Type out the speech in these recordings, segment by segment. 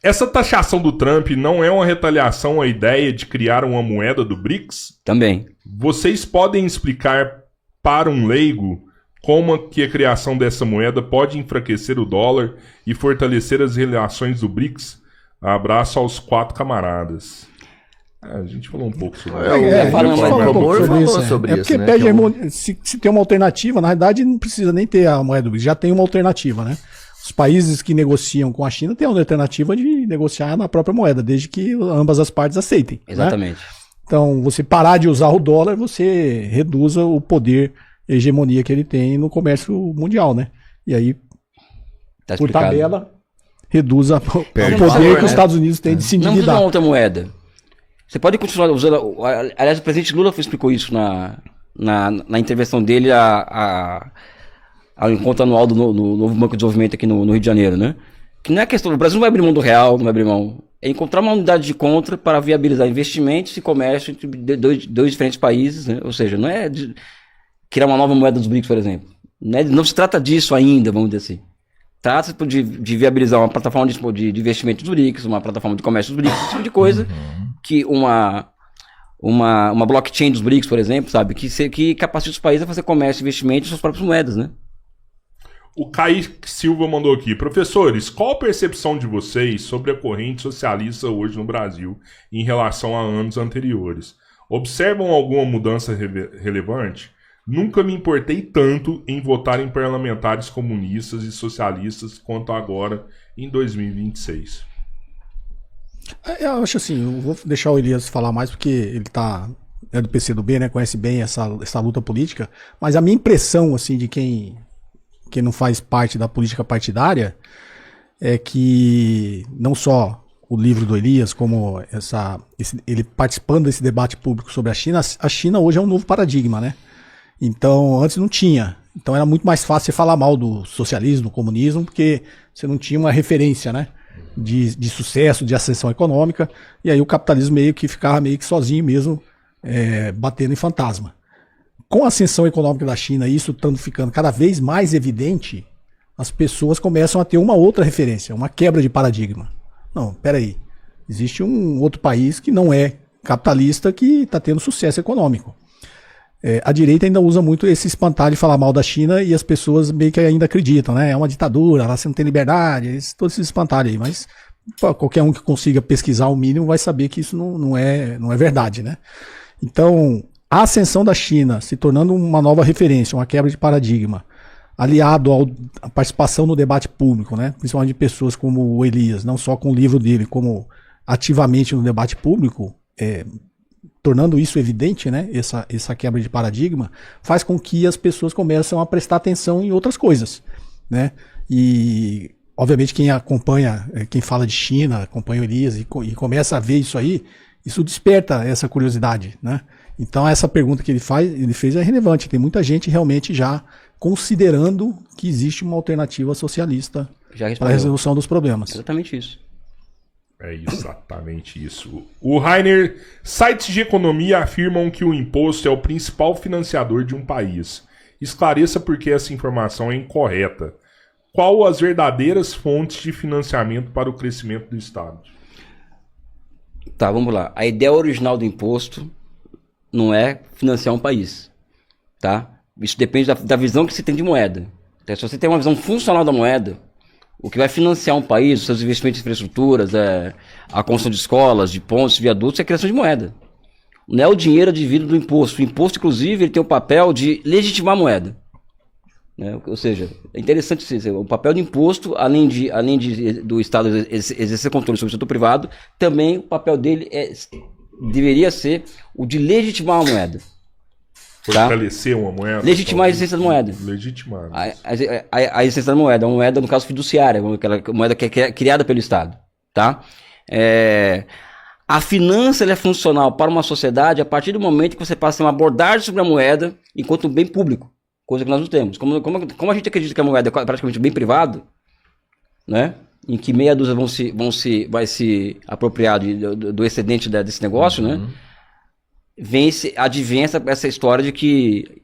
Essa taxação do Trump não é uma retaliação à ideia de criar uma moeda do BRICS? Também. Vocês podem explicar para um leigo como que a criação dessa moeda pode enfraquecer o dólar e fortalecer as relações do BRICS? Abraço aos 4 camaradas. A gente falou um pouco sobre sobre isso. Porque se tem uma alternativa, na verdade não precisa nem ter a moeda do BRICS, já tem uma alternativa, né? Os países que negociam com a China têm uma alternativa de negociar na própria moeda, desde que ambas as partes aceitem. Exatamente. Né? Então, você parar de usar o dólar, você reduza o poder, a hegemonia que ele tem no comércio mundial, né? E aí, por tabela, reduz o poder que os Estados Unidos têm de se endividar. Não precisa de uma outra moeda. Você pode continuar usando... Aliás, o presidente Lula explicou isso na intervenção dele ao encontro anual do novo Banco de Desenvolvimento aqui no Rio de Janeiro, né? Que não é questão... O Brasil não vai abrir mão do real, não vai abrir mão... É encontrar uma unidade de conta para viabilizar investimentos e comércio entre dois diferentes países, né? Ou seja, não é criar uma nova moeda dos BRICS, por exemplo. Não se trata disso ainda, vamos dizer assim. Trata-se de viabilizar uma plataforma de investimento dos BRICS, uma plataforma de comércio dos BRICS, esse tipo de coisa, que uma blockchain dos BRICS, por exemplo, sabe, que capacita os países a fazer comércio e investimento em suas próprias moedas, né? O Kaique Silva mandou aqui: professores, qual a percepção de vocês sobre a corrente socialista hoje no Brasil em relação a anos anteriores? Observam alguma mudança relevante? Nunca me importei tanto em votar em parlamentares comunistas e socialistas quanto agora em 2026. Eu acho assim, eu vou deixar o Elias falar mais porque ele é do PCdoB, né, conhece bem essa luta política, mas a minha impressão assim de quem não faz parte da política partidária é que não só o livro do Elias, como ele participando desse debate público sobre a China hoje é um novo paradigma, né? Então, antes não tinha. Então era muito mais fácil você falar mal do socialismo, do comunismo, porque você não tinha uma referência, né? De sucesso, de ascensão econômica, e aí o capitalismo ficava meio que sozinho mesmo, batendo em fantasma. Com a ascensão econômica da China, isso estando ficando cada vez mais evidente, as pessoas começam a ter uma outra referência, uma quebra de paradigma. Não, peraí, existe um outro país que não é capitalista que está tendo sucesso econômico. A direita ainda usa muito esse espantalho de falar mal da China e as pessoas meio que ainda acreditam, né? É uma ditadura, lá você não tem liberdade, todo esse espantalho aí. Mas qualquer um que consiga pesquisar o mínimo vai saber que isso não é verdade, né? Então, a ascensão da China se tornando uma nova referência, uma quebra de paradigma, aliado à participação no debate público, né? Principalmente de pessoas como o Elias, não só com o livro dele, como ativamente no debate público, tornando isso evidente, né, essa quebra de paradigma, faz com que as pessoas começam a prestar atenção em outras coisas, né? E, obviamente, quem acompanha, quem fala de China, acompanha o Elias e começa a ver isso aí, isso desperta essa curiosidade, né? Então, essa pergunta que ele fez é relevante. Tem muita gente realmente já considerando que existe uma alternativa socialista para a resolução dos problemas. Exatamente isso. É exatamente isso. O Rainer, sites de economia afirmam que o imposto é o principal financiador de um país. Esclareça por que essa informação é incorreta. Qual as verdadeiras fontes de financiamento para o crescimento do Estado? Tá, vamos lá. A ideia original do imposto não é financiar um país, tá? Isso depende da visão que você tem de moeda. Então, se você tem uma visão funcional da moeda, o que vai financiar um país, os seus investimentos em infraestruturas, a construção de escolas, de pontes, viadutos, é a criação de moeda. Não é o dinheiro advindo do imposto. O imposto, inclusive, ele tem o papel de legitimar a moeda. Né? Ou seja, é interessante o papel do imposto, além do Estado exercer controle sobre o setor privado, também o papel dele deveria ser o de legitimar a moeda. Fortalecer uma moeda? Legitimar a existência da moeda. Legitimar. A existência da moeda. Uma moeda, no caso, fiduciária. Aquela moeda que é criada pelo Estado. Tá? A finança ela é funcional para uma sociedade a partir do momento que você passa uma abordagem sobre a moeda enquanto um bem público. Coisa que nós não temos. Como a gente acredita que a moeda é praticamente um bem privado, né? Em que meia dúzia vai se apropriar do excedente desse negócio, né? advém essa história de que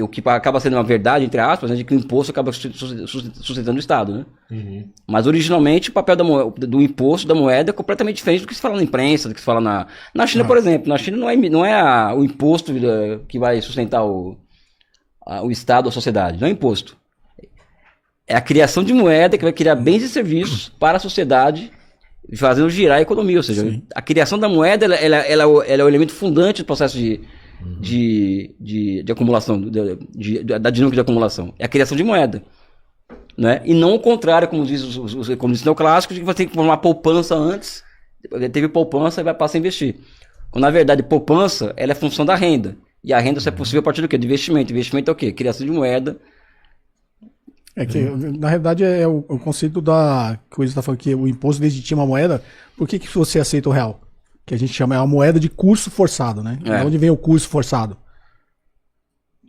o que acaba sendo uma verdade, entre aspas, né, de que o imposto acaba sustentando o Estado, né? Uhum. Mas originalmente o papel do imposto da moeda é completamente diferente do que se fala na imprensa, do que se fala na China, por exemplo. Na China não é o imposto que vai sustentar o Estado, a sociedade, não é imposto. É a criação de moeda que vai criar bens e serviços para a sociedade, fazendo girar a economia. Ou seja, sim, a criação da moeda ela é o elemento fundante do processo de acumulação, da dinâmica de acumulação. É a criação de moeda. Né? E não o contrário, como diz os economistas neoclássicos, de que você tem que formar poupança antes, teve poupança e vai passar a investir. Quando, na verdade, poupança ela é função da renda. E a renda só é possível a partir do quê? Do investimento. Investimento é o quê? Criação de moeda. É que, na realidade, é o conceito da coisa que está falando que o imposto legitima a moeda. Por que você aceita o real? Que a gente chama a moeda de curso forçado, né? De onde vem o curso forçado?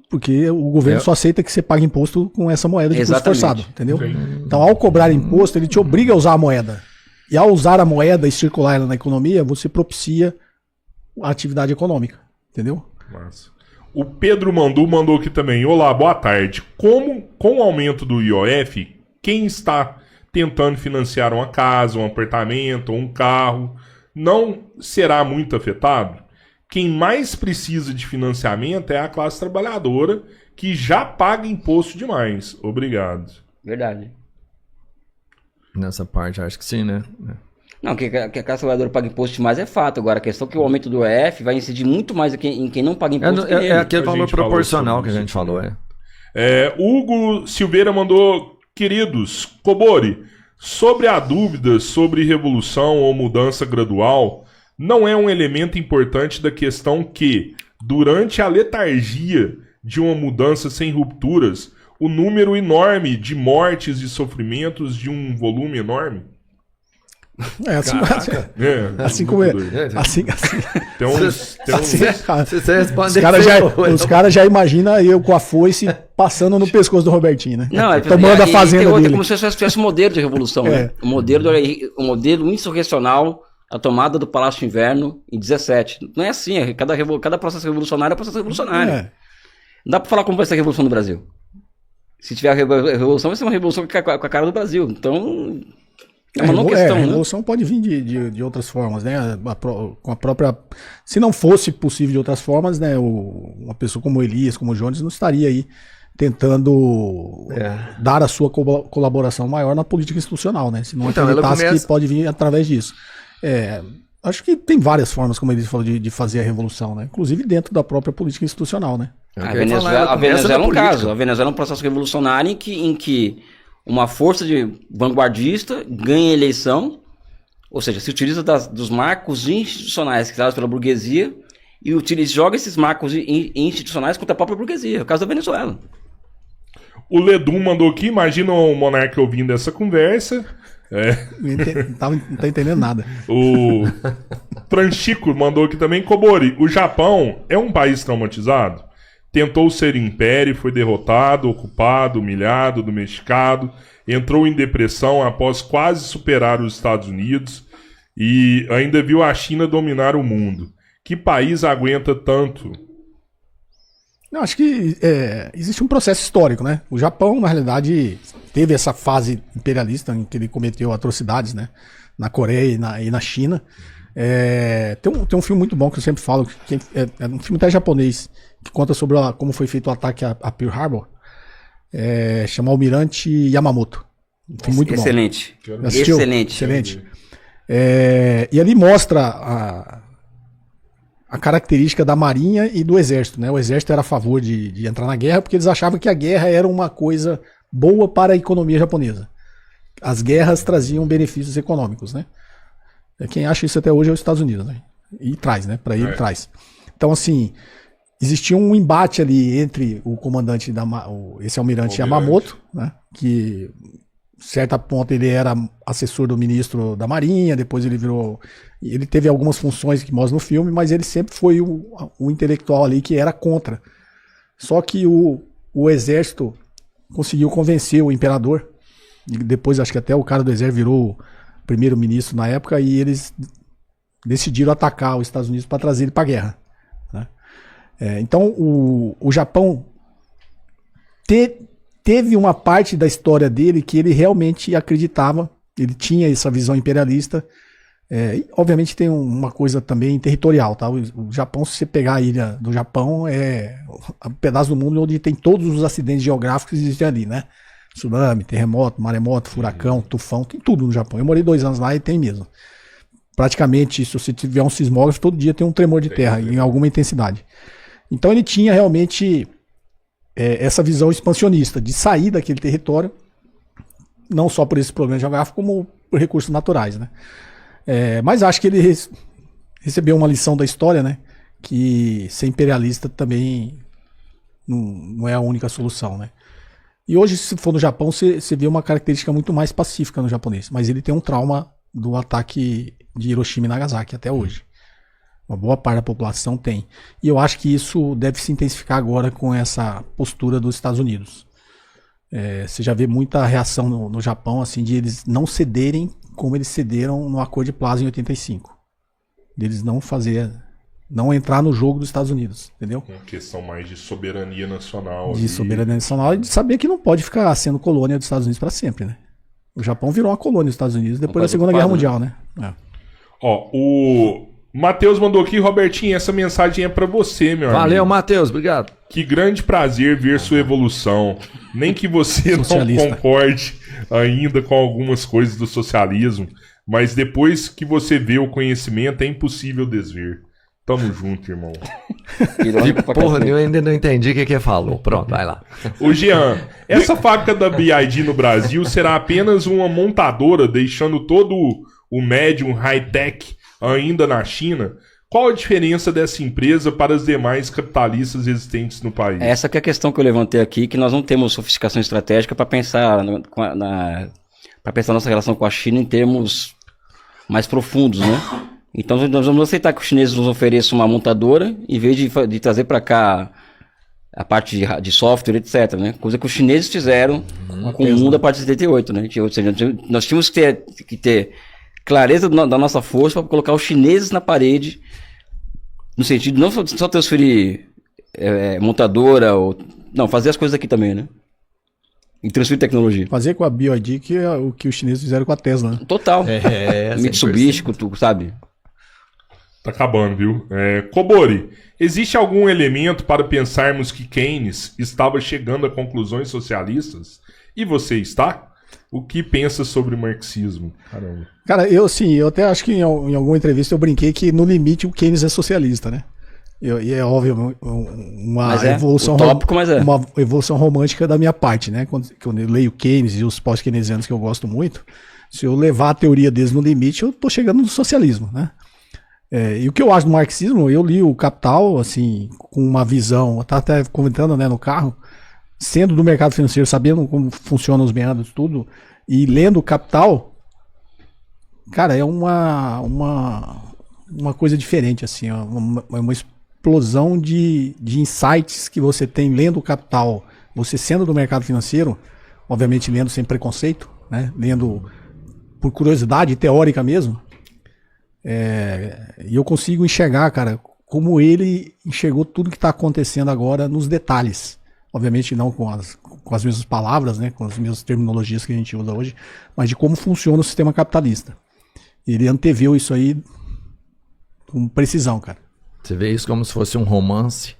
Porque o governo só aceita que você pague imposto com essa moeda de curso forçado, entendeu? Então, ao cobrar imposto, ele te obriga a usar a moeda. E ao usar a moeda e circular ela na economia, você propicia a atividade econômica, entendeu? Massa. O Pedro mandou aqui também. Olá, boa tarde. Com o aumento do IOF, quem está tentando financiar uma casa, um apartamento ou um carro, não será muito afetado? Quem mais precisa de financiamento é a classe trabalhadora, que já paga imposto demais. Obrigado. Verdade. Nessa parte, acho que sim, né? Não, que a classe trabalhadora paga imposto demais é fato. Agora, a questão é que o aumento do EF vai incidir muito mais em quem não paga imposto. É aquele valor proporcional que a gente falou, Hugo Silveira mandou, queridos, Cobori, sobre a dúvida sobre revolução ou mudança gradual, não é um elemento importante da questão que, durante a letargia de uma mudança sem rupturas, o número enorme de mortes e sofrimentos de um volume enorme? Assim como é. Assim. Os caras já imaginam eu com a foice passando no pescoço do Robertinho, né? Não, tomando a fazenda dele. Como se tivesse um modelo de revolução, né? O modelo insurrecional, a tomada do Palácio de Inverno em 17. Não é assim, cada processo revolucionário é um processo revolucionário. Não dá pra falar como vai ser a revolução no Brasil. Se tiver a revolução, vai ser uma revolução com a cara do Brasil. Então... É uma não questão, a revolução pode vir de outras formas, né? Com a própria... Se não fosse possível de outras formas, né? Uma pessoa como Elias, como Jones, não estaria aí tentando dar a sua colaboração maior na política institucional, né? Se não acreditasse que pode vir através disso. Acho que tem várias formas, como ele falou, de fazer a revolução, né? Inclusive dentro da própria política institucional, né? A Venezuela é um caso. A Venezuela é um processo revolucionário em que uma força vanguardista ganha a eleição, ou seja, se utiliza dos marcos institucionais criados pela burguesia e joga esses marcos institucionais contra a própria burguesia. É o caso da Venezuela. O Ledum mandou aqui, imagina o Monarca ouvindo essa conversa. Não tá entendendo nada. O Franchico mandou aqui também. Cobori, o Japão é um país traumatizado? Tentou ser império, foi derrotado, ocupado, humilhado, domesticado, entrou em depressão após quase superar os Estados Unidos e ainda viu a China dominar o mundo. Que país aguenta tanto? Eu acho que existe um processo histórico, né? O Japão, na realidade, teve essa fase imperialista em que ele cometeu atrocidades, né? Na Coreia e na China. Tem um filme muito bom que eu sempre falo, que é um filme até japonês, que conta sobre como foi feito o ataque a Pearl Harbor. Chama Almirante Yamamoto. Um filme muito excelente. Bom. Excelente. E ali mostra a característica da Marinha e do Exército, né? O Exército era a favor de entrar na guerra porque eles achavam que a guerra era uma coisa boa para a economia japonesa. As guerras traziam benefícios econômicos, né? Quem acha isso até hoje é os Estados Unidos, né? E traz, né? Para ele traz. Então, assim, existia um embate ali entre o comandante, esse almirante Yamamoto, né? Que, certa ponto, ele era assessor do ministro da Marinha, depois ele virou... Ele teve algumas funções que mostra no filme, mas ele sempre foi o intelectual ali que era contra. Só que o exército conseguiu convencer o imperador, e depois acho que até o cara do exército virou primeiro-ministro na época, e eles decidiram atacar os Estados Unidos para trazer ele para a guerra, né? Então, o Japão teve uma parte da história dele que ele realmente acreditava, ele tinha essa visão imperialista. E, obviamente tem uma coisa também territorial, tá? O Japão, se você pegar a ilha do Japão, é um pedaço do mundo onde tem todos os acidentes geográficos que existem ali, né? Tsunami, terremoto, maremoto, furacão, tufão, tem tudo no Japão. Eu morei 2 anos lá e tem mesmo. Praticamente, se você tiver um sismógrafo, todo dia tem um tremor de terra em alguma intensidade. Então ele tinha realmente essa visão expansionista de sair daquele território, não só por esse problema geográfico, como por recursos naturais, né? Mas acho que ele recebeu uma lição da história, né? Que ser imperialista também não é a única solução, né? E hoje, se for no Japão, você vê uma característica muito mais pacífica no japonês. Mas ele tem um trauma do ataque de Hiroshima e Nagasaki até hoje. Uma boa parte da população tem. E eu acho que isso deve se intensificar agora com essa postura dos Estados Unidos. Você já vê muita reação no Japão, assim, de eles não cederem como eles cederam no Acordo de Plaza em 85. Deles não entrar no jogo dos Estados Unidos, entendeu? Uma questão mais de soberania nacional. De soberania nacional e de saber que não pode ficar sendo colônia dos Estados Unidos para sempre, né? O Japão virou uma colônia dos Estados Unidos depois da Segunda Guerra Mundial, né? Ó, o Matheus mandou aqui, Robertinho, essa mensagem é pra você, meu amigo. Valeu, Matheus, obrigado. Que grande prazer ver sua evolução. Nem que você não Socialista. concorde ainda com algumas coisas do socialismo, mas depois que você vê o conhecimento, é impossível desver. Tamo junto, irmão. Irônico pra Porra, cacete. eu ainda não entendi o que falou. Pronto, vai lá. Ô Jean, essa fábrica da BID no Brasil será apenas uma montadora, deixando todo o médium high-tech ainda na China? Qual a diferença dessa empresa para as demais capitalistas existentes no país? Essa que é a questão que eu levantei aqui, que nós não temos sofisticação estratégica para pensar para pensar nossa relação com a China em termos mais profundos, né? Então nós vamos aceitar que os chineses nos ofereçam uma montadora, em vez de trazer para cá a parte de software, etc, né? Coisa que os chineses fizeram com o mundo a partir de 78, né? Ou seja, nós tínhamos que ter clareza da nossa força para colocar os chineses na parede, no sentido de não só transferir montadora, não, fazer as coisas aqui também, né? E transferir tecnologia. Fazer com a BYD que é o que os chineses fizeram com a Tesla, né? Total. Mitsubishi, sabe? Tá acabando, viu? Kobori, existe algum elemento para pensarmos que Keynes estava chegando a conclusões socialistas? E você está? O que pensa sobre o marxismo? Caramba. Cara, eu até acho que em alguma entrevista eu brinquei que no limite o Keynes é socialista, né? E é óbvio, uma evolução utópico, mas uma evolução romântica da minha parte, né? Quando eu leio Keynes e os pós-keynesianos que eu gosto muito, se eu levar a teoria deles no limite, eu tô chegando no socialismo, né? E o que eu acho do marxismo, eu li o Capital, assim, com uma visão, eu tava até comentando, né, no carro, sendo do mercado financeiro, sabendo como funcionam os meandros, tudo, e lendo o Capital, cara, é uma coisa diferente, assim, uma explosão de insights que você tem lendo o Capital, você sendo do mercado financeiro, obviamente lendo sem preconceito, né, lendo por curiosidade teórica mesmo, e eu consigo enxergar, cara, como ele enxergou tudo que está acontecendo agora nos detalhes. Obviamente não com as mesmas palavras, né, com as mesmas terminologias que a gente usa hoje, mas de como funciona o sistema capitalista. Ele anteveu isso aí com precisão, cara. Você vê isso como se fosse um romance?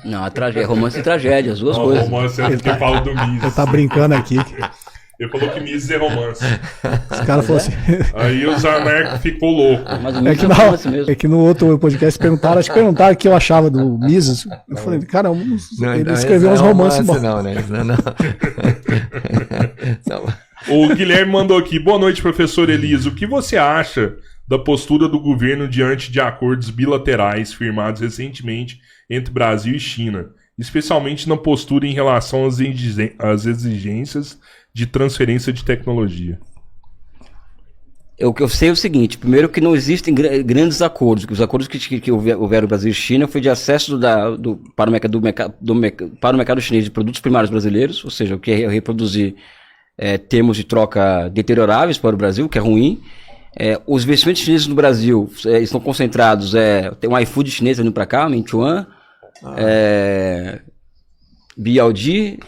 Não, romance e tragédia, as duas coisas. Romance é que fala do Mises. Ele tá brincando aqui. Ele falou que Mises é romance. Os caras falaram assim. Aí o Zanerco ficou louco. Mas o Mises é romance mesmo. É que no outro podcast perguntaram o que eu achava do Mises. Eu falei, cara, ele escreveu uns romances bons. Não, né? Não. O Guilherme mandou aqui. Boa noite, professor Elias. O que você acha da postura do governo diante de acordos bilaterais firmados recentemente entre Brasil e China, especialmente na postura em relação às exigências de transferência de tecnologia? O que eu sei é o seguinte: primeiro, que não existem grandes acordos, que os acordos que houveram Brasil e China foi de acesso para o mercado chinês de produtos primários brasileiros, ou seja, o que é reproduzir termos de troca deterioráveis para o Brasil, que é ruim. Os investimentos chineses no Brasil estão concentrados, tem um iFood chinês vindo para cá, Meituan, BYD,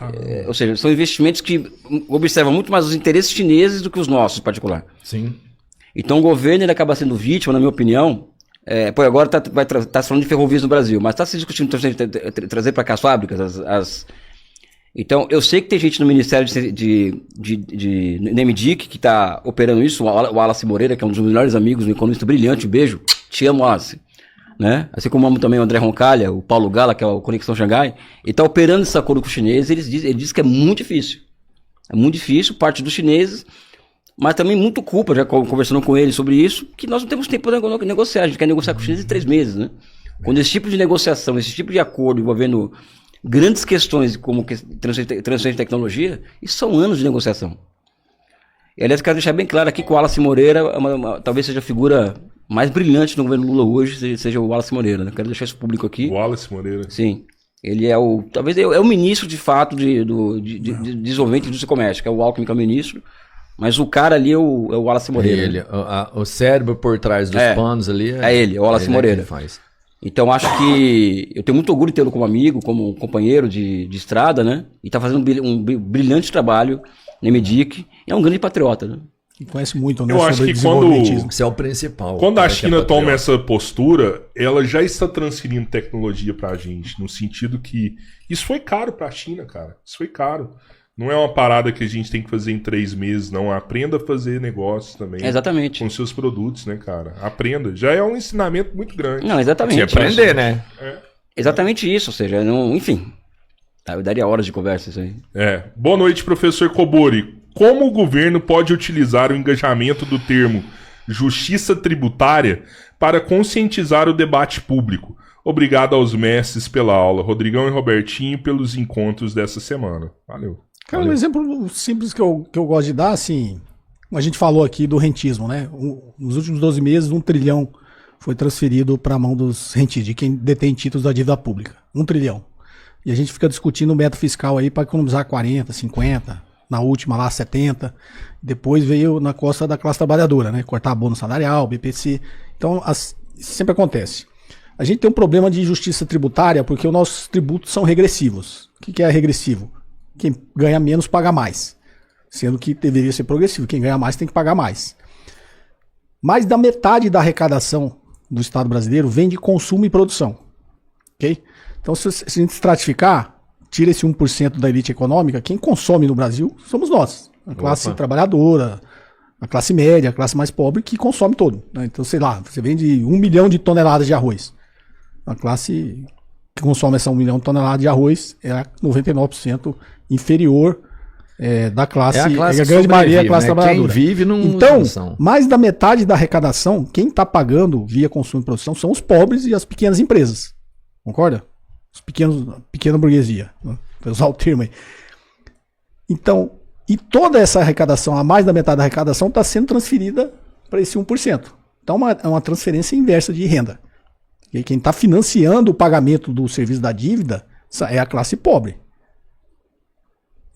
ou seja, são investimentos que observam muito mais os interesses chineses do que os nossos, em particular. Sim. Então o governo ele acaba sendo vítima, na minha opinião. Agora tá se falando de ferrovias no Brasil, mas está se discutindo trazer para cá as fábricas. Então, eu sei que tem gente no Ministério de NEMDIC que está operando isso, o Wallace Moreira, que é um dos meus melhores amigos, um economista brilhante, um beijo, te amo, Wallace. Né? Assim como amo também o André Roncalha, o Paulo Gala, que é o Conexão Xangai, ele está operando esse acordo com os chineses, ele diz que é muito difícil. É muito difícil, parte dos chineses, mas também muito culpa, já conversando com ele sobre isso, que nós não temos tempo para negociar, a gente quer negociar com os chineses em 3 meses, né? Quando esse tipo de negociação, esse tipo de acordo envolvendo grandes questões como transferência de tecnologia, isso são anos de negociação. E, aliás, quero deixar bem claro aqui que o Wallace Moreira talvez seja a figura mais brilhante no governo Lula hoje, seja o Wallace Moreira, né? Quero deixar isso público aqui. Wallace Moreira. Sim. Ele é talvez é o ministro, de fato, de desenvolvimento e indústria comércio, que é o Alckmin, que é o ministro, mas o cara ali é o Wallace Moreira. É ele, o cérebro por trás dos panos ali. É ele, é o Wallace Moreira. Faz. Então acho que eu tenho muito orgulho de tê-lo como amigo, como companheiro de estrada, né? E tá fazendo um brilhante trabalho na MEDIC, e é um grande patriota, né? E conhece muito, né? Eu acho que quando isso é o principal. Quando a China toma essa postura, ela já está transferindo tecnologia pra gente, no sentido que isso foi caro pra China, cara. Isso foi caro. Não é uma parada que a gente tem que fazer em 3 meses, não. Aprenda a fazer negócios também. Exatamente. Com seus produtos, né, cara? Aprenda. Já é um ensinamento muito grande. Não, exatamente. Você aprender, né? Exatamente isso, ou seja, enfim. Eu daria horas de conversa isso aí. Boa noite, professor Kobori. Como o governo pode utilizar o engajamento do termo justiça tributária para conscientizar o debate público? Obrigado aos mestres pela aula, Rodrigão e Robertinho, pelos encontros dessa semana. Valeu. Cara, um exemplo simples que eu gosto de dar, assim, a gente falou aqui do rentismo, né? Nos últimos 12 meses, 1 trilhão foi transferido para a mão dos rentistas, de quem detém títulos da dívida pública. 1 trilhão. E a gente fica discutindo o método fiscal aí para economizar 40, 50, na última lá 70. Depois veio na costa da classe trabalhadora, né? Cortar bônus salarial, BPC. Então, sempre acontece. A gente tem um problema de justiça tributária porque os nossos tributos são regressivos. O que é regressivo? Quem ganha menos paga mais. Sendo que deveria ser progressivo. Quem ganha mais tem que pagar mais. Mais da metade da arrecadação do Estado brasileiro vem de consumo e produção. Ok? Então, se a gente estratificar, tira esse 1% da elite econômica, quem consome no Brasil somos nós. A classe trabalhadora, a classe média, a classe mais pobre, que consome todo. Né? Então, sei lá, você vende 1 milhão de toneladas de arroz. A classe que consome essa 1 milhão de toneladas de arroz é 99% inferior da classe, a grande maioria é a classe trabalhadora. Quem vive não então, mais da metade da arrecadação, quem está pagando via consumo e produção são os pobres e as pequenas empresas. Concorda? Os pequena burguesia. Vou usar o termo aí. Então, e toda essa arrecadação, a mais da metade da arrecadação, está sendo transferida para esse 1%. Então, é uma transferência inversa de renda. E quem está financiando o pagamento do serviço da dívida é a classe pobre.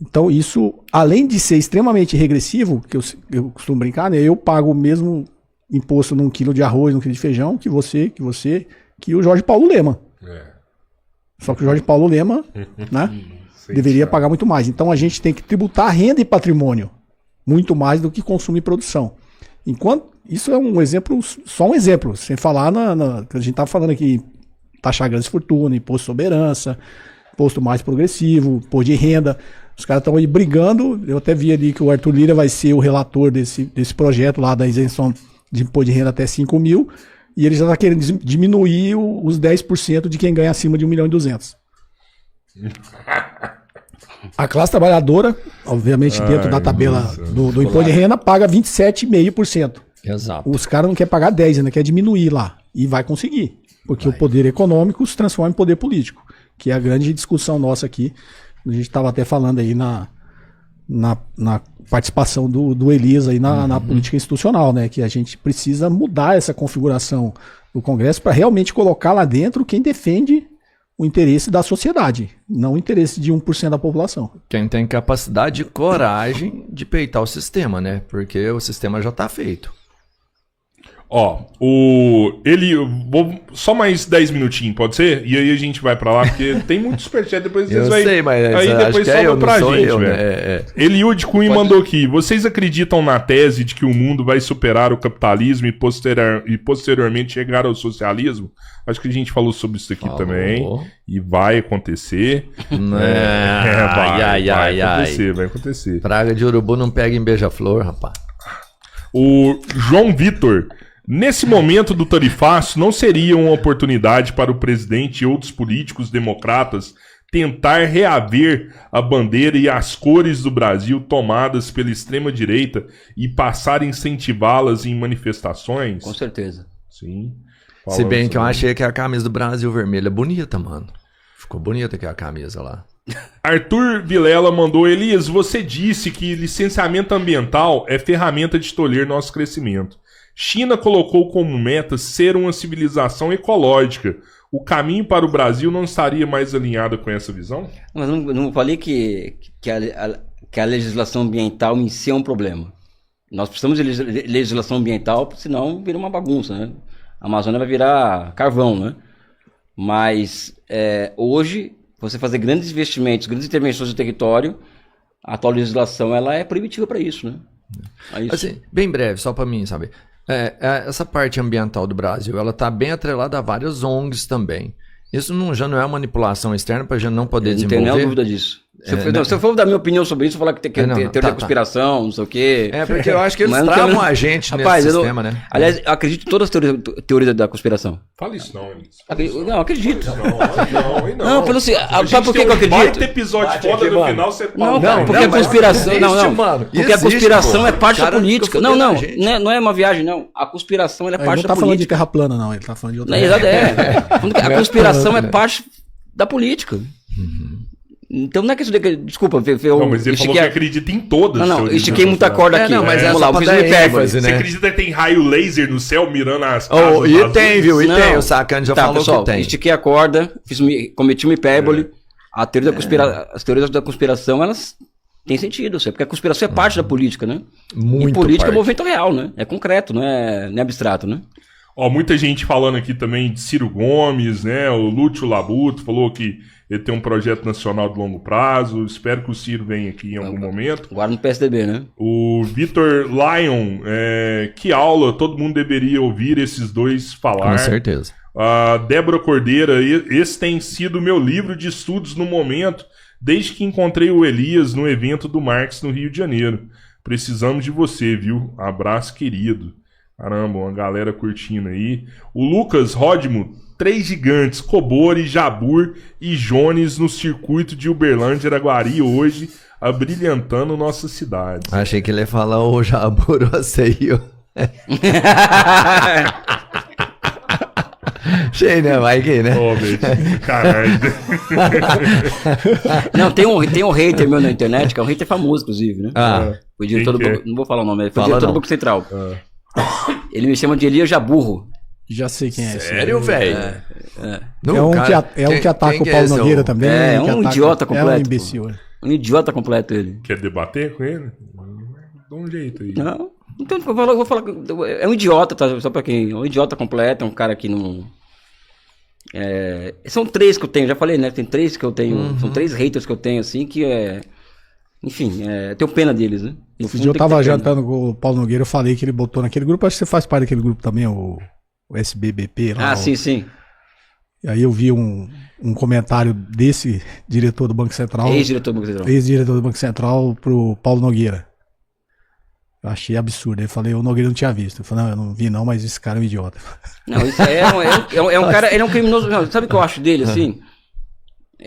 Então, isso, além de ser extremamente regressivo, que eu costumo brincar, né? Eu pago o mesmo imposto num quilo de arroz, num quilo de feijão, que o Jorge Paulo Lema. Só que o Jorge Paulo Lema, né, deveria pagar muito mais. Então, a gente tem que tributar renda e patrimônio muito mais do que consumo e produção. Enquanto isso é um exemplo, só um exemplo, sem falar que a gente estava falando aqui, taxar grandes fortunas, imposto sobre herança, imposto mais progressivo, imposto de renda. Os caras estão aí brigando. Eu até vi ali que o Arthur Lira vai ser o relator desse projeto lá da isenção de imposto de renda até 5 mil. E ele já está querendo diminuir os 10% de quem ganha acima de 1.200.000. A classe trabalhadora, obviamente, dentro da tabela do imposto de renda, paga 27,5%. Exato. Os caras não querem pagar 10%, ainda quer diminuir lá. E vai conseguir. Porque o poder econômico se transforma em poder político. Que é a grande discussão nossa aqui. A gente estava até falando aí na participação do Elias aí na política institucional, né? Que a gente precisa mudar essa configuração do Congresso para realmente colocar lá dentro quem defende o interesse da sociedade, não o interesse de 1% da população. Quem tem capacidade e coragem de peitar o sistema, né? Porque o sistema já está feito. Ó, só mais 10 minutinhos, pode ser? E aí a gente vai pra lá, porque tem muito superchat, depois vocês vai. sei, mas aí depois sobra pra gente, velho. né? Eliud Cunha mandou aqui. Vocês acreditam na tese de que o mundo vai superar o capitalismo e posteriormente chegar ao socialismo? Acho que a gente falou sobre isso aqui também. E vai acontecer. Vai acontecer. Praga de urubu não pega em beija-flor, rapaz. O João Vitor. Nesse momento do tarifaço, não seria uma oportunidade para o presidente e outros políticos democratas tentar reaver a bandeira e as cores do Brasil tomadas pela extrema-direita e passar a incentivá-las em manifestações? Com certeza. Sim. Se bem que eu achei que a camisa do Brasil vermelha é bonita, mano. Ficou bonita aquela camisa lá. Arthur Vilela mandou: Elias, você disse que licenciamento ambiental é ferramenta de tolher nosso crescimento. China colocou como meta ser uma civilização ecológica. O caminho para o Brasil não estaria mais alinhado com essa visão? Mas não falei que a legislação ambiental em si é um problema. Nós precisamos de legislação ambiental, senão vira uma bagunça, né? A Amazônia vai virar carvão, né? Mas hoje, você fazer grandes investimentos, grandes intervenções no território, a atual legislação ela é proibitiva para isso, né? Assim, bem breve, só para mim saber. Essa parte ambiental do Brasil, ela está bem atrelada a várias ONGs também. Isso já não é manipulação externa para a gente não poder desenvolver? Não tenho nenhuma dúvida disso. Se eu for dar minha opinião sobre isso, eu falar que tem teoria da conspiração, não sei o quê. Porque eu acho que eles travam a gente nesse sistema, né? Aliás, eu acredito em todas as teorias da conspiração. Fala isso não, Elis. Não, acredito. Não. Não, pelo assim, sabe por que eu acredito? Vai ter episódio foda no final, você Não, porque a conspiração... Porque a conspiração é parte da política. Não é uma viagem, não. A conspiração é parte da política. Ele não tá falando de terra plana, não. Ele tá falando de outra coisa. A conspiração é parte da política. Então não é questão de... Desculpa, não, mas ele falou que acredita em todas. Não, estiquei muita corda aqui. Mas vamos lá, eu fiz uma hipérbole. Você acredita que tem raio laser no céu mirando as casas? E tem, viu? E tem, o Sacani já falou pessoal, que tem. Estiquei a corda, cometi uma hipérbole. As teorias da conspiração, elas têm sentido, porque a conspiração é parte da política, né? Muito e política parte. é movimento real, né? É concreto, não é abstrato, né? Ó, muita gente falando aqui também de Ciro Gomes, né? O Lúcio Labuto falou que ele tem um projeto nacional de longo prazo. Espero que o Ciro venha aqui em algum momento. Agora no PSDB, né? O Vitor Lyon, que aula, todo mundo deveria ouvir esses dois falar. Com certeza. A Débora Cordeira, esse tem sido o meu livro de estudos no momento, desde que encontrei o Elias no evento do Marx no Rio de Janeiro. Precisamos de você, viu? Abraço, querido. Caramba, uma galera curtindo aí. O Lucas Rodmo, 3 gigantes, Cobori, Jabur e Jones no circuito de Uberlândia, Araguari, hoje, abrilhantando nossa cidade. Achei que ele ia falar o Jabur, você e eu. Achei, né? Vai que, né? Caralho. Não, tem um hater meu na internet, que é um hater famoso, inclusive, né? Foi diretor do Banco, não vou falar o nome, foi diretor do Banco Central. Ele me chama de Elias Jaburro. Já sei quem é esse. Sério, velho? É um que ataca o Paulo Nogueira também. É um idiota completo. É um imbecil. Um idiota completo ele. Quer debater com ele? Dá um jeito aí. Não, então eu vou falar. É um idiota, tá? Só pra quem. É um idiota completo, é um cara que não. São 3 que eu tenho, já falei, né? Tem 3 que eu tenho. São 3 haters que eu tenho, assim, que é. Enfim, tenho pena deles, né? Esse dia eu tava jantando com o Paulo Nogueira, eu falei que ele botou naquele grupo, acho que você faz parte daquele grupo também, o SBBP lá. Sim. E aí eu vi um comentário desse diretor do Banco Central. Ex-diretor do Banco Central. Ex-diretor do Banco Central pro Paulo Nogueira. Eu achei absurdo. Eu falei, o Nogueira não tinha visto. Eu falei, não, eu não vi não, mas esse cara é um idiota. Não, isso é um cara, ele é um criminoso. Não, sabe o que eu acho dele, assim?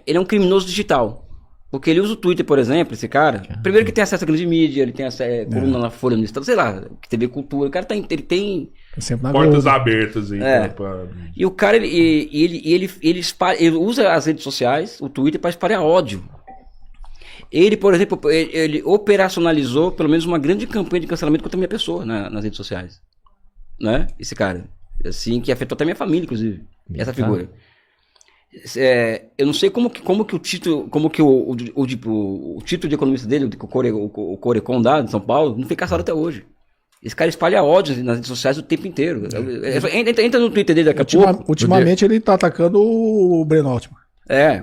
Ele é um criminoso digital. Porque ele usa o Twitter, por exemplo, esse cara. Primeiro que tem acesso à grande mídia, ele tem acesso coluna na Folha no Estado, sei lá, TV Cultura. O cara ele tem portas abertas aí. E o cara, ele usa as redes sociais, o Twitter, para espalhar ódio. Ele, por exemplo, ele operacionalizou pelo menos uma grande campanha de cancelamento contra a minha pessoa nas redes sociais. Né? Esse cara. Assim, que afetou até minha família, inclusive. Essa figura. Eu não sei como que o título, o título de economista dele, o Corecon dá de São Paulo, não foi caçado até hoje. Esse cara espalha ódio nas redes sociais o tempo inteiro. Entra no Twitter dele daqui a pouco. Ultimamente ele tá atacando o Breno Altman.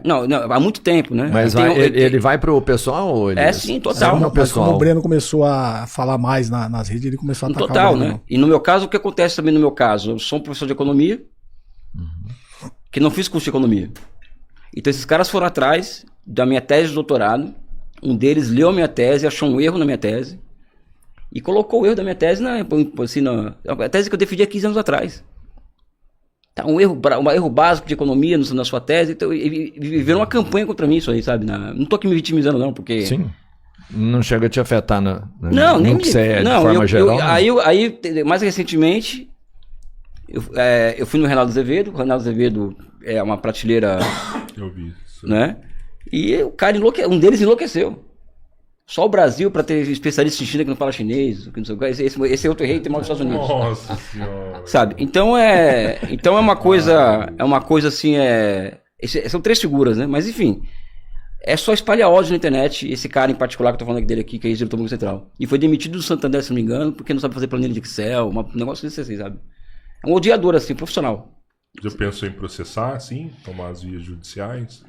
Não, há muito tempo, né? Mas ele vai pro pessoal ou ele... Sim, total. Mas como o Breno começou a falar mais nas redes, ele começou a atacar total, o Breno. né? E no meu caso, o que acontece também no meu caso? Eu sou um professor de economia, que não fiz curso de economia. Então esses caras foram atrás da minha tese de doutorado, um deles leu a minha tese, achou um erro na minha tese, e colocou o erro da minha tese a tese que eu defendi há 15 anos atrás. Tá, um erro básico de economia na sua tese, então, e viveram uma campanha contra mim isso aí, sabe? Não tô aqui me vitimizando não, porque... Sim, não chega a te afetar não, nem que você é de forma geral. Aí, mais recentemente, eu fui no Reinaldo Azevedo. O Reinaldo Azevedo é uma prateleira... Eu vi isso. Né? E o cara um deles enlouqueceu. Só o Brasil para ter especialista em China que não fala chinês, que não sei o que, esse outro rei tem mal dos Estados Unidos. Nossa senhora. Sabe? Então é uma coisa assim, são 3 figuras, né? Mas enfim, é só espalhar ódio na internet. Esse cara em particular que eu tô falando dele aqui, que é ex-diretor do Banco Central. E foi demitido do Santander, se não me engano, porque não sabe fazer planilha de Excel, um negócio desse assim, sabe? É um odiador assim, profissional. Já pensou em processar, assim? Tomar as vias judiciais?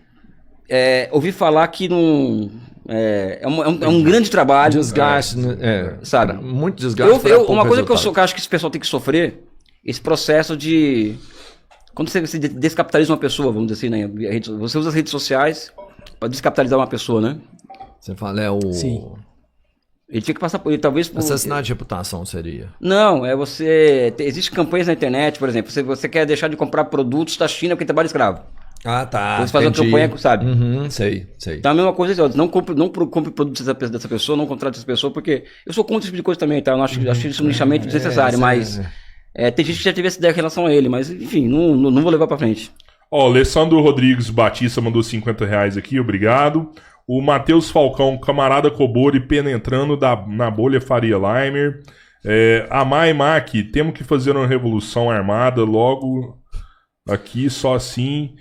Ouvi falar que não... É um grande trabalho. Desgaste, sabe? Muito desgaste. Uma coisa que eu acho que esse pessoal tem que sofrer, esse processo de... Quando você descapitaliza uma pessoa, vamos dizer assim, né? Você usa as redes sociais para descapitalizar uma pessoa, né? Você fala, Sim. Ele tinha que passar por... Talvez por... Assassinato de reputação seria. Não, Existem campanhas na internet, por exemplo, você quer deixar de comprar produtos da China porque trabalho escravo. Ah, tá. Você faz uma campanha, sabe? Sei. Então a mesma coisa, não compre produtos dessa pessoa, não contrate essa pessoa, porque eu sou contra esse tipo de coisa também, tá? Eu não acho isso um lixamento desnecessário, mas tem gente que já teve essa ideia em relação a ele, mas enfim, não vou levar pra frente. Ó, Alessandro Rodrigues Batista mandou R$50 aqui, obrigado. O Matheus Falcão, camarada Cobori, penetrando na bolha Faria Limer. Amai Mac, temos que fazer uma revolução armada logo aqui, só assim...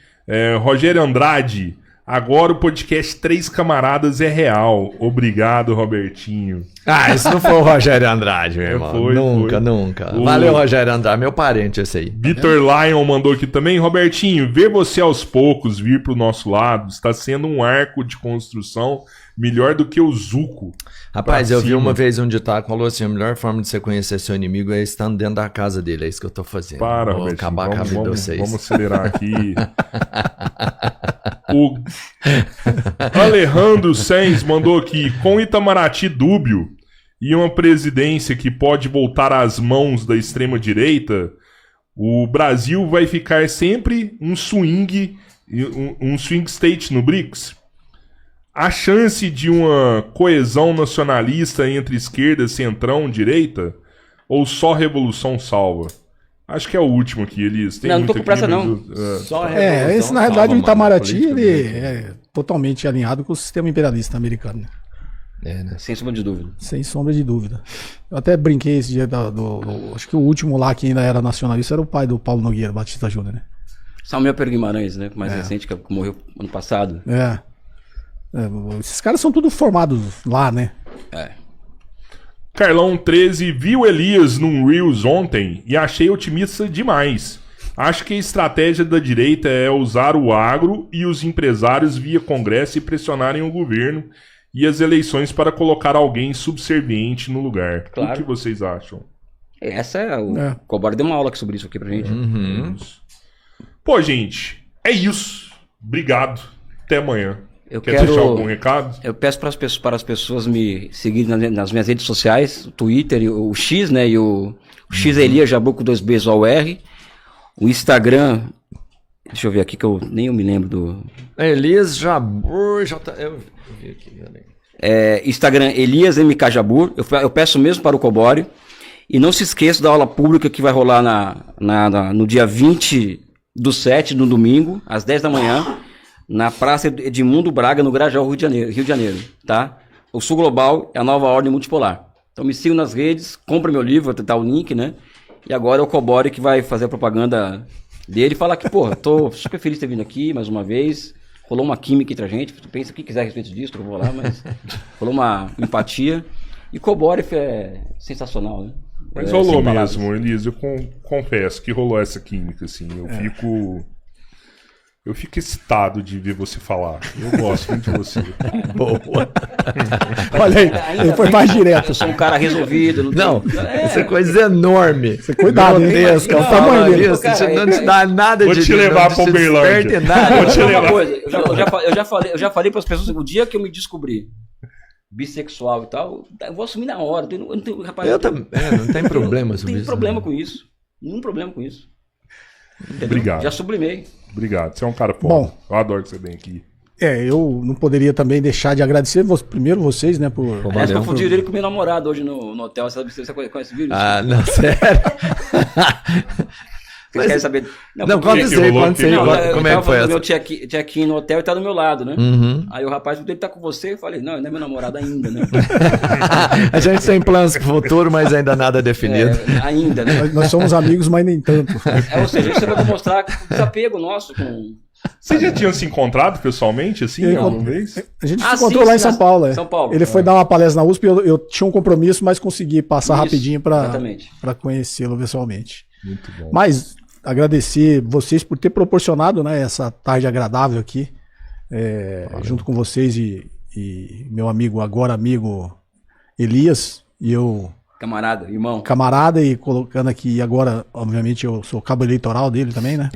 Rogério Andrade, agora o podcast 3 Camaradas é real. Obrigado, Robertinho. Isso não foi o Rogério Andrade, meu irmão. Nunca. Valeu, Rogério Andrade, meu parente esse aí. Vitor Lion mandou aqui também. Robertinho, ver você aos poucos vir pro nosso lado está sendo um arco de construção melhor do que o Zuko. Rapaz, eu vi uma vez um ditado que falou assim: a melhor forma de você conhecer seu inimigo é estando dentro da casa dele. É isso que eu tô fazendo. Vou Robertinho, acabar com a vida de vocês. Vamos acelerar aqui. O Alejandro Sens mandou aqui: com Itamaraty dúbio e uma presidência que pode voltar às mãos da extrema-direita, o Brasil vai ficar sempre um swing state no BRICS. A chance de uma coesão nacionalista entre esquerda, centrão, direita? Ou só revolução salva? Acho que é o último aqui. Eles têm não tô com pressa, não. Só revolução esse na realidade o Itamaraty, mano, ele é totalmente alinhado com o sistema imperialista americano. Né? Sem sombra de dúvida. Sem sombra de dúvida. Eu até brinquei esse dia acho que o último lá que ainda era nacionalista era o pai do Paulo Nogueira, Batista Júnior, né? Samuel Pedro Guimarães, né? Mais recente, que morreu ano passado. Esses caras são tudo formados lá, né? Carlão 13, viu Elias num Reels ontem e achei otimista demais. Acho que a estratégia da direita é usar o agro e os empresários via Congresso e pressionarem o governo e as eleições para colocar alguém subserviente no lugar. Claro. O que vocês acham? O Cobora deu uma aula sobre isso aqui pra gente. Pô, gente, é isso. Obrigado. Até amanhã. Quer deixar algum recado? Eu peço para as pessoas me seguirem nas minhas redes sociais, o Twitter, o X, né? E o X é Elias Jabur com 2 B's ao R. O Instagram, deixa eu ver aqui que eu nem me lembro do... Elias Jabur, eu vi aqui, Instagram Elias MK Jabur. Eu peço mesmo para o Cobori. E não se esqueça da aula pública que vai rolar no dia 20/7, no domingo, às 10 da manhã. Na Praça Edmundo Braga, no Grajaú, Rio de Janeiro, tá? O Sul Global é a nova ordem multipolar. Então me sigam nas redes, compre meu livro, vou tentar o link, né? E agora é o Cobori que vai fazer a propaganda dele e falar que, porra, tô super feliz de ter vindo aqui mais uma vez. Rolou uma química entre a gente, pensa o que quiser a respeito disso, que eu vou lá, mas rolou uma empatia. E Cobori é sensacional, né? Mas rolou sem palavras. mesmo, Elise, eu confesso que rolou essa química, assim, eu fico excitado de ver você falar, eu gosto muito de você. Boa. Olha aí, ele foi mais direto. Eu sou um cara resolvido. Não, essa coisa é enorme. Você cuidado, hein? Grotesca, Não, o tamanho não, disso, cara, não te dá nada Vou de... te levar não pra te Uberlândia. desperte nada. Vou te Uma levar. coisa, eu já falei para as pessoas, o dia que eu me descobri bissexual e tal, eu vou assumir na hora. Eu não tenho, rapaz, Eu também, não tem problema não sobre tem isso. problema né? com isso. Nenhum problema com isso. Entendeu? Obrigado. Já sublimei. Obrigado, você é um cara foda. Bom. Eu adoro que você vem aqui. Eu não poderia também deixar de agradecer primeiro vocês, né, por... Aliás, Valeu. confundiram ele com meu namorado hoje no hotel. Você conhece o vídeo? Ah, não, sério. Vocês querem saber? Não, por que conta que isso aí, rolou? conta isso aí. Não, eu Como é tava que foi fazendo essa? meu check-in no hotel e tá do meu lado, né? Uhum. Aí o rapaz perguntou, ele tá com você? Eu falei, não, ele não é meu namorado ainda, né? A gente tem planos pro futuro, mas ainda nada definido. Ainda, né? Nós somos amigos, mas nem tanto. Ou seja, isso vai demonstrar o desapego nosso com... Vocês já tinham se encontrado pessoalmente, assim, Eu- alguma vez? A gente Ah, se encontrou sim, lá em sim, São Paulo. São Paulo. Ele foi dar uma palestra na USP, eu tinha um compromisso, mas consegui passar Isso, rapidinho exatamente. para conhecê-lo pessoalmente. Muito bom. Mas agradecer vocês por ter proporcionado, né, essa tarde agradável aqui, junto com vocês e meu amigo, agora amigo Elias, e eu, Camarada, irmão. camarada, e colocando aqui agora, obviamente, eu sou cabo eleitoral dele também, né?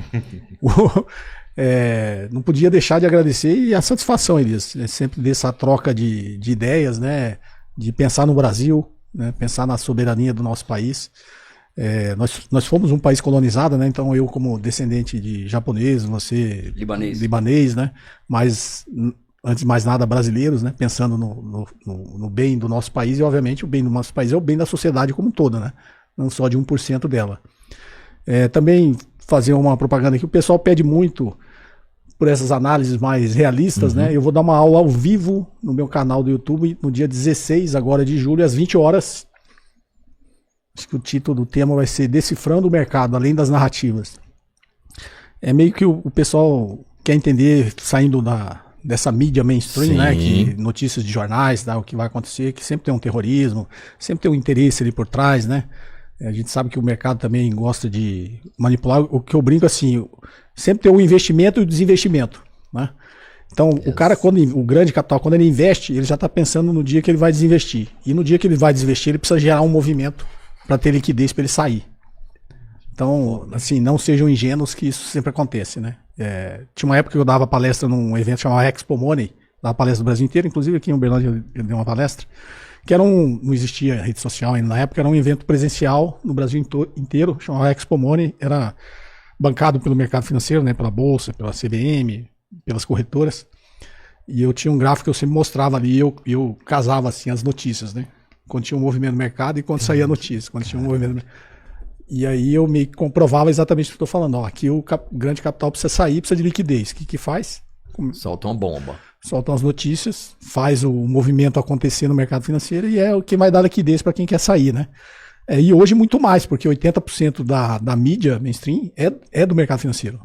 Não podia deixar de agradecer e a satisfação, Elias, sempre dessa troca de ideias, né? De pensar no Brasil, né? Pensar na soberania do nosso país. Nós fomos um país colonizado, né? Então eu, como descendente de japonês, você Libanês, né? Mas antes de mais nada brasileiros, né? Pensando no bem do nosso país, e obviamente o bem do nosso país é o bem da sociedade como um todo, né? Não só de 1% dela. Também fazer uma propaganda aqui, o pessoal pede muito por essas análises mais realistas, né? Eu vou dar uma aula ao vivo no meu canal do YouTube no dia 16 agora de julho, às 20 horas. Acho que o título do tema vai ser Decifrando o Mercado, além das narrativas. É meio que o pessoal quer entender, saindo dessa mídia mainstream, Sim. né? Que notícias de jornais, o que vai acontecer, que sempre tem um terrorismo, sempre tem um interesse ali por trás, né? A gente sabe que o mercado também gosta de manipular. O que eu brinco assim, sempre tem o investimento e o desinvestimento, né? Então, o cara, o grande capital, quando ele investe, ele já está pensando no dia que ele vai desinvestir. E no dia que ele vai desinvestir, ele precisa gerar um movimento para ter liquidez para ele sair. Então, assim, não sejam ingênuos que isso sempre acontece, né? Tinha uma época que eu dava palestra num evento chamado Expo Money, dava palestra do Brasil inteiro, inclusive aqui em Uberlândia eu dei uma palestra, que era não existia rede social ainda na época, era um evento presencial no Brasil inteiro, chamava Expo Money, era bancado pelo mercado financeiro, né, pela Bolsa, pela CVM, pelas corretoras, e eu tinha um gráfico que eu sempre mostrava ali, eu casava assim as notícias, né? Quando tinha um movimento no mercado e quando saía a notícia, quando tinha um movimento no mercado. E aí eu meio que comprovava exatamente o que eu estou falando. Ó, aqui o grande capital precisa sair, precisa de liquidez. O que faz? Solta uma bomba. Soltam as notícias, faz o movimento acontecer no mercado financeiro e é o que vai dar liquidez para quem quer sair, né? E hoje muito mais, porque 80% da mídia mainstream é do mercado financeiro.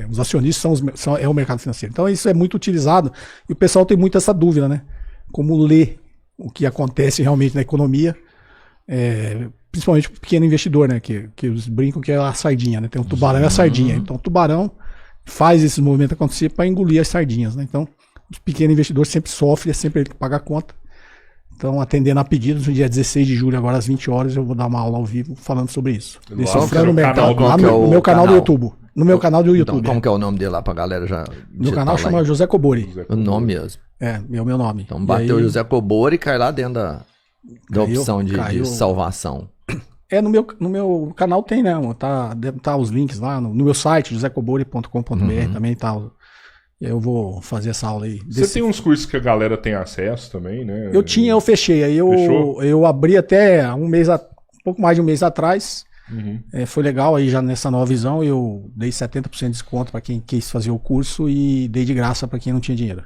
Os acionistas é o mercado financeiro. Então isso é muito utilizado e o pessoal tem muito essa dúvida, né? Como ler o que acontece realmente na economia, principalmente para o pequeno investidor, né? Que eles brincam que é a sardinha, né? Tem o tubarão e a sardinha. Então o tubarão faz esse movimento acontecer para engolir as sardinhas, né? Então o pequeno investidor sempre sofre, é sempre ele que paga a conta. Então, atendendo a pedidos, no dia 16 de julho, agora às 20 horas, eu vou dar uma aula ao vivo falando sobre isso. Decifrando o mercado. Qual Lá que é no o meu canal do canal? YouTube. No meu canal do Então, YouTube. como que é o nome dele lá pra galera já Meu digitar canal lá chama aí? José Cobori. O nome mesmo. É meu nome. Então E bateu aí, José Cobori e cai lá dentro da Caiu, opção de caiu. salvação. No meu canal tem, né? Deve estar os links lá no meu site, josecobori.com.br, também tá. E aí eu vou fazer essa aula aí. Você tem uns cursos que a galera tem acesso também, né? Eu fechei. Aí Fechou? eu abri até um pouco mais de um mês atrás. Uhum. Foi legal aí já nessa nova visão. Eu dei 70% de desconto para quem quis fazer o curso e dei de graça para quem não tinha dinheiro.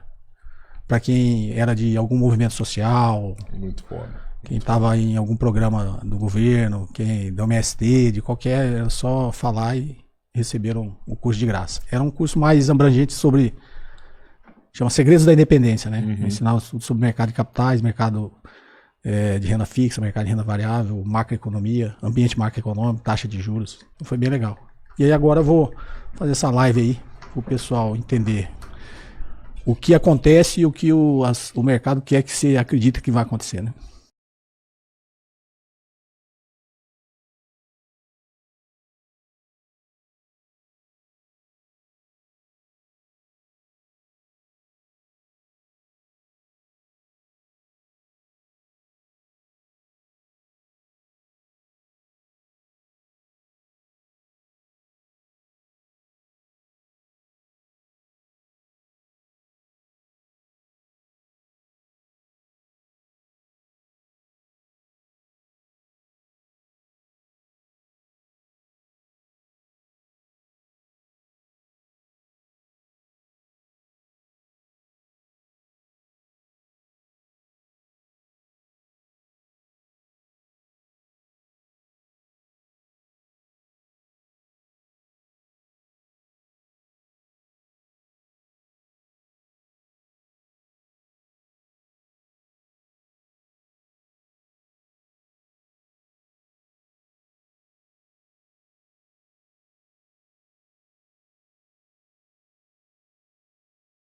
Para quem era de algum movimento social, Muito foda. quem estava em algum programa do governo, quem do MST, de qualquer, era só falar e receberam o curso de graça. Era um curso mais abrangente chama Segredos da Independência, né? Ensinar tudo sobre mercado de capitais, mercado de renda fixa, mercado de renda variável, macroeconomia, ambiente macroeconômico, taxa de juros. Então foi bem legal. E aí agora eu vou fazer essa live aí para o pessoal entender o que acontece e o que o mercado quer que você acredita que vai acontecer, né?